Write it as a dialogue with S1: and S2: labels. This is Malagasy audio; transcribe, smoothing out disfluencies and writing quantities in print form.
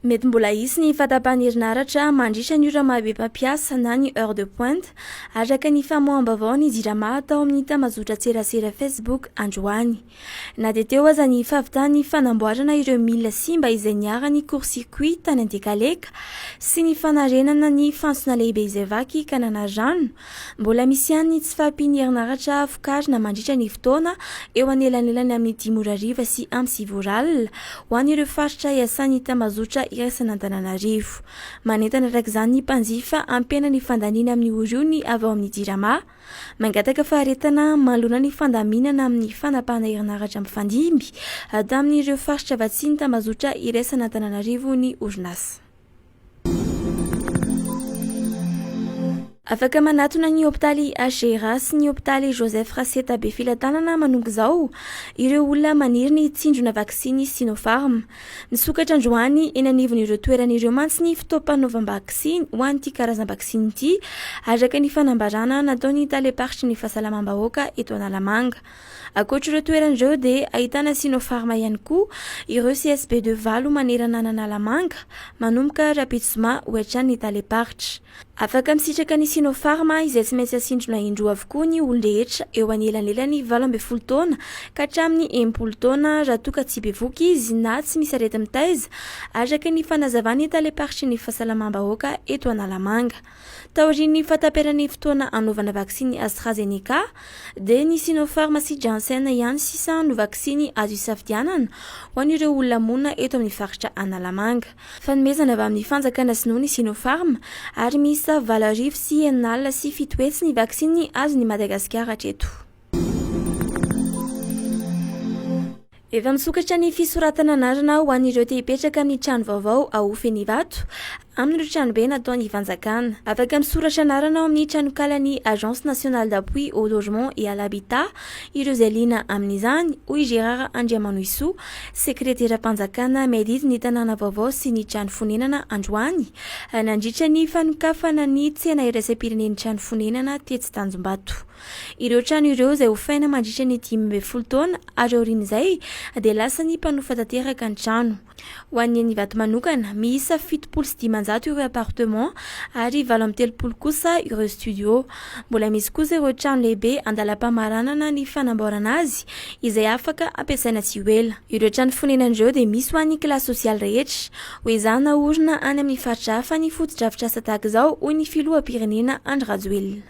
S1: Mety mbola hisy ny fahatapahan'ny herinaratra mandritra ny ora mahabe mpampiasa na ny heures de pointe araka ny famoaham-baovao ny jirama atao amin'ny Tambajotra tserasera Facebook androany. Na dia teo aza ny fahavitany fanamboarana ireo milina simba izay niarany court-circuit tany Antekaleka sy ny fanarenana ny fantsona lehibe izay vaky ka nanarano, mbola misy ihany tsy fahampian'ny herinaratra vokarina mandritra ny fotoana eo anelanelany amin'ny 10 mora ariva sy amin'ny 6 alina ho an'ireo faritra iasan'ny Tambajotra Iraisan'Antananarivo. Manentana araka izany ny mpanjifa ampena ny fandaniana amin'ny oriony avy ao amin'ny jirama, mangataka faharetana malona ny fandaminana amin'ny fanapahana herinaratra mifandimby tamin'ireo faritra vatsian'ny Tambajotra Iraisan'Antananarivo ny orinasa. Afaka manatona ny hôpitaly ANGOVO ny hôpitaly Joseph Raseta be filatanana manongo izao ireo olona maniry ny tsindrona vakisiny Sinopharm. Misokatra androany eny anivon'ireo toeran'ireo mantsy ny fotoam-panaovam-bakisiny ho an'ity karazam-bakisiny ity araka ny fanambarana nataony taleparitry ny fahasalamam-bahoaka eto Analamanga. Ankoatra ireo toeran'ireo dia ahitana Sinopharm ihany koa ireo CSB2 valo manerana Analamanga manomboka rapidement ho hatrany taleparitra. Afaka misitraka ny Sinopharm izay tsy maintsy asindrona indroa avokoa ny olon-drehetra eo anelanelany 12 taona ka hatramin'ny 80 taona raha toa ka tsy bevoka izy na tsy misy arety mitaiza araka ny fanazavany taleparitry ny fahasalamam-bahoaka eto Analamanga. Taorian'ny fahataperan'ny fotoana anaovana vakisiny AstraZeneca dia ny Sinopharm sy Janssen ihany sisa no vakisiny azo isafidianana ho an'ireo olona monina eto amin'ny faritra Analamanga. Fanomezana avy amin'ny fanjakana sinoa ny Sinopharm ary misa valarivo sy enina sy fito hetsy ny vakisiny azo ny Madagasikara hatreto. Efa misokatra ny fisoratana anarana ho an'ireo te hipetraka amin'ny trano vaovao ahofen'ny Ivato amin'ireo tranobe nataony fanjakana. Afaka misoratra anarana ao amin'ny tranonkalan'ny Agence nationale d'appui au logement et à l'habitat ireo izay liana amin'izany hoy Gérard Andriamanoisoa, sekretera-mpanjakana Mety ny tanàna vaovao sy ny trano fonenana androany nandritra ny fanokafana ny tsena iraisam-pirenen'ny trano fonenana tetsy Tanjombato. Ireo trano ireo izay hofaina mandritra ny 12 taona ary aorian'izay dia lasa ny mpanofa tanteraka ny trano. Ho an'ny Ivato manokana miisa 7,500 ireo appartement ary 30 kosa ireo studio. Mbola misy kosa ireo trano lehibe andalam-pamaranana ny fanamboarana azy izay afaka ampiasaina tsy ela. Ireo trano fonenan'ireo dia misy ho an'ny kilasy sosialy rehetra ho izany naorina any amin'ny faritra hafa ny foto-drafitr'asa tahaka izao hoy ny filoham-pirenena Andry Rajoelina.